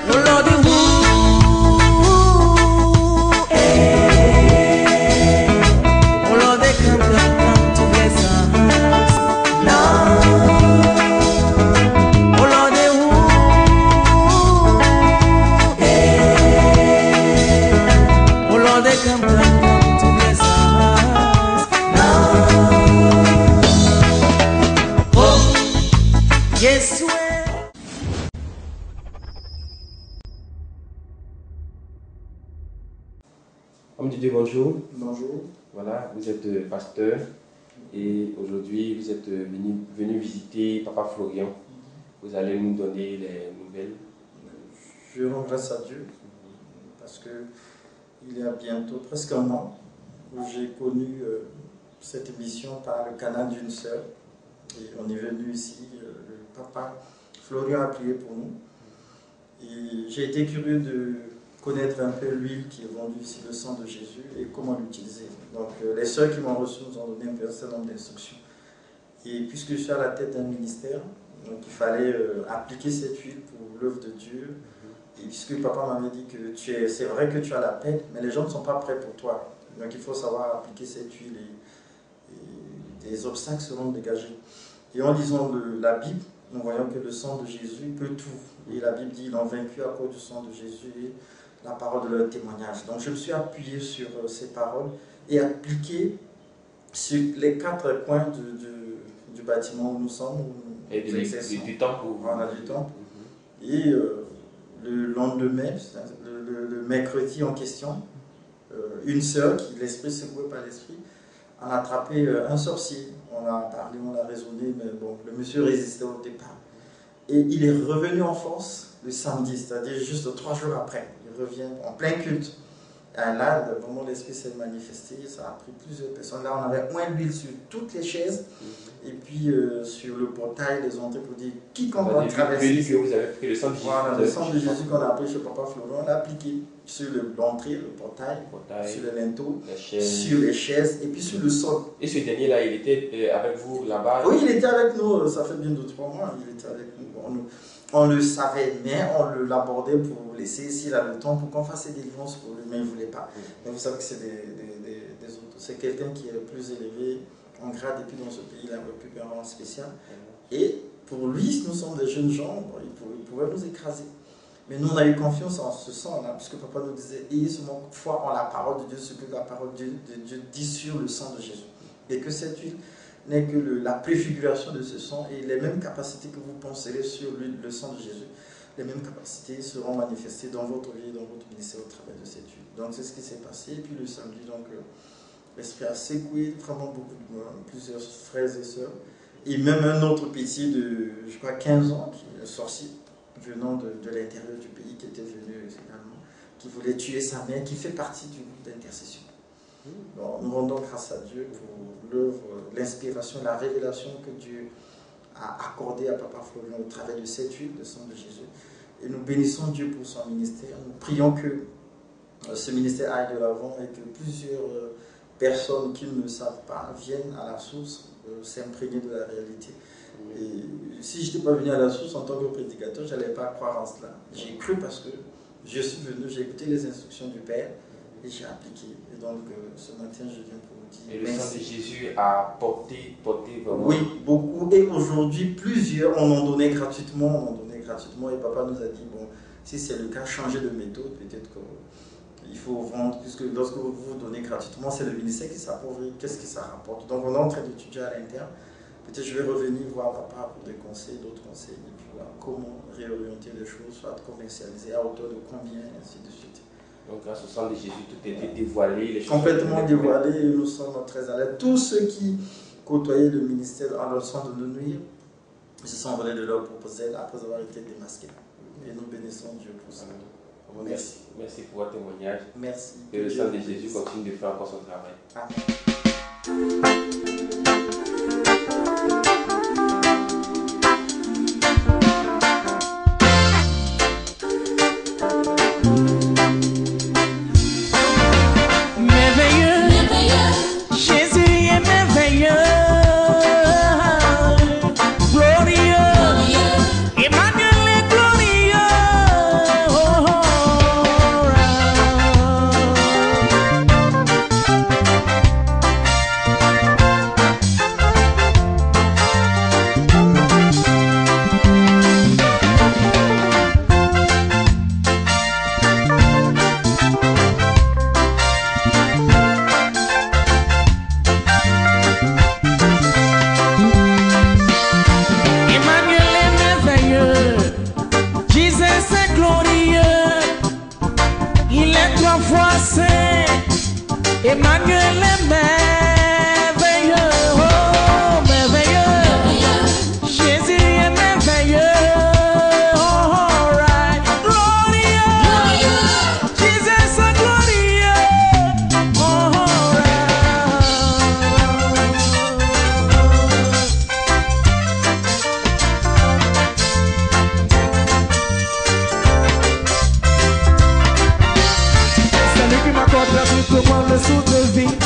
Oh Lord, who? Oh Lord, they come to bless us. Lord. Oh Lord, they who? Oh Lord, they come to bless us. Lord. Oh, yes, well. Homme de Dieu, bonjour. Bonjour. Voilà, vous êtes pasteur et aujourd'hui vous êtes venu visiter Papa Florian. Vous allez nous donner les nouvelles. Je rends grâce à Dieu parce que il y a bientôt presque un an où j'ai connu cette émission par le canal d'une sœur et on est venu ici, le Papa Florian a prié pour nous et j'ai été curieux de connaître un peu l'huile qui est vendue ici, le sang de Jésus et comment l'utiliser. Donc les sœurs qui m'ont reçu nous ont donné un certain nombre d'instructions et puisque je suis à la tête d'un ministère, donc il fallait appliquer cette huile pour l'œuvre de Dieu. Et puisque papa m'avait dit que c'est vrai que tu as la peine, mais les gens ne sont pas prêts pour toi. Donc il faut savoir appliquer cette huile et des obstacles seront dégagés. Et en lisant la Bible, nous voyons que le sang de Jésus peut tout. Et la Bible dit qu'ils l'ont vaincu à cause du sang de Jésus et la parole de leur témoignage. Donc je me suis appuyé sur ces paroles et appliqué sur les 4 coins du bâtiment où nous sommes. Et du temple. Voilà, du temple. Et le lendemain, le mercredi en question, une sœur qui, l'esprit secoué par l'esprit, a attrapé un sorcier. On a parlé, on a raisonné, mais bon, le monsieur résistait au départ. Et il est revenu en force le samedi, c'est-à-dire juste 3 jours après. Il revient en plein culte. Et là, vraiment, l'esprit s'est manifesté, ça a pris plusieurs personnes. Là, on avait moins d'huile sur toutes les chaises, et puis sur le portail, les entrées pour dire quiconque va traverser. Que vous avez pris le sang de Jésus. Voilà, le sang de Jésus qu'on a pris chez Papa Florian, on l'a appliqué sur l'entrée, le portail, sur le linteau, sur les chaises, et puis sur le sol. Et ce dernier-là, il était avec vous là-bas? Oui, il était avec nous, ça fait bien 2-3 mois, il était avec nous. On le savait, mais on l'abordait pour laisser s'il a le temps pour qu'on fasse ses délivrances pour lui, mais il ne voulait pas. Mais vous savez que c'est des autres. C'est quelqu'un qui est plus élevé en grade, et puis dans ce pays, il a occupé un rang spécial. Et pour lui, nous sommes des jeunes gens, bon, il pouvait nous écraser. Mais nous, on a eu confiance en ce sang-là, puisque papa nous disait, ayez seulement foi en la parole de Dieu, ce que la parole de Dieu dit sur le sang de Jésus. Et que cette huile n'est que la préfiguration de ce sang, et les mêmes capacités que vous penserez sur le sang de Jésus, les mêmes capacités seront manifestées dans votre vie, dans votre ministère au travers de cette huile. Donc c'est ce qui s'est passé. Et puis le samedi, donc l'esprit a secoué vraiment beaucoup de monde, plusieurs frères et sœurs, et même un autre petit de, je crois, 15 ans, qui est sorcier, venant de l'intérieur du pays, qui était venu également, qui voulait tuer sa mère, qui fait partie du groupe d'intercession. Bon, nous rendons grâce à Dieu pour l'œuvre, l'inspiration, la révélation que Dieu a accordée à Papa Florian au travers de cette huile, le sang de Jésus. Et nous bénissons Dieu pour son ministère. Nous prions que ce ministère aille de l'avant et que plusieurs personnes qui ne savent pas viennent à la source, s'imprégner de la réalité. Et si je n'étais pas venu à la source en tant que prédicateur, je n'allais pas croire en cela. J'ai cru parce que je suis venu, j'ai écouté les instructions du Père et j'ai appliqué. Et donc ce matin, je viens pour vous dire. Et le sang de Jésus a porté vraiment. Oui, beaucoup. Et aujourd'hui, plusieurs en ont donné gratuitement. Et papa nous a dit, bon, si c'est le cas, changez de méthode. Peut-être qu'il faut vendre, puisque lorsque vous donnez gratuitement, c'est le ministère qui s'appauvrit. Qu'est-ce que ça rapporte? Donc on est en train d'étudier à l'interne. Peut-être je vais revenir voir papa pour des conseils, d'autres conseils. Et puis voilà, comment réorienter les choses, soit commercialiser, à hauteur de combien, et ainsi de suite. Donc grâce au sang de Jésus, tout est dévoilé. Les choses complètement dévoilé, et nous sommes très à l'aise. Tous ceux qui côtoyaient le ministère en leur sang de nous nuire, ils se sont envolés de leur propre zèle après avoir été démasqués. Et nous bénissons Dieu pour ça. Merci. Merci pour votre témoignage. Merci. Que le sang de Jésus continue de faire encore son travail. Amen. voix c'est Emmanuel est merveilleux, oh merveilleux, Jésus est merveilleux, oh alright, glorieux, Jesus est glorieux, oh alright. Salut qui m'accorde la vie, comment le soude de vie.